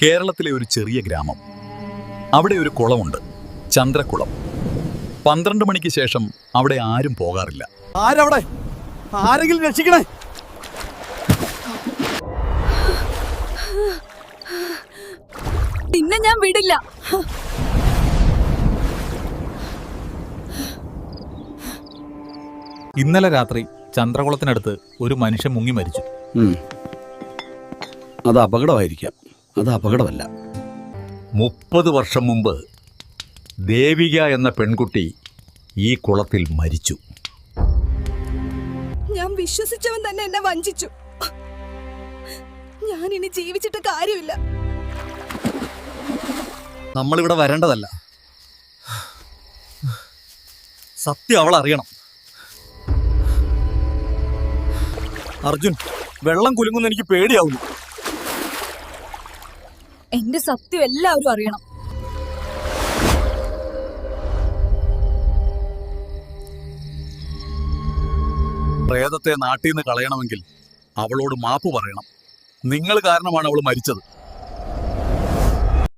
കേരളത്തിലെ ഒരു ചെറിയ ഗ്രാമം. അവിടെ ഒരു കുളമുണ്ട്, ചന്ദ്രക്കുളം. 12 മണിക്ക് ശേഷം അവിടെ ആരും പോകാറില്ല. ആരവിടെ? ആരെങ്കിലും രക്ഷിക്കണേ! പിന്നെ ഞാൻ വിടില്ല. ഇന്നലെ രാത്രി ചന്ദ്രകുളത്തിനടുത്ത് ഒരു മനുഷ്യൻ മുങ്ങി മരിച്ചു. അത് അപകടമായിരിക്കാം, അത് അപകടമല്ല. 30 വർഷം മുമ്പ് ദേവിക എന്ന പെൺകുട്ടി ഈ കുളത്തിൽ മരിച്ചു. ഞാൻ വിശ്വസിച്ചവൻ തന്നെ എന്നെ വഞ്ചിച്ചു. ഞാൻ ഇനി ജീവിച്ചിട്ട് കാര്യമില്ല. നമ്മളിവിടെ വരേണ്ടതല്ല. സത്യം അവൾ അറിയണം. അർജുൻ, വെള്ളം കുലുങ്ങുന്ന എനിക്ക് പേടിയാവുന്നു. എന്റെ സത്യം എല്ലാവരും അറിയണം. പ്രേതത്തെ നാട്ടിൽ നിന്ന് കളയണമെങ്കിൽ അവളോട് മാപ്പ് പറയണം. നിങ്ങൾ കാരണമാണ് അവൾ മരിച്ചത്.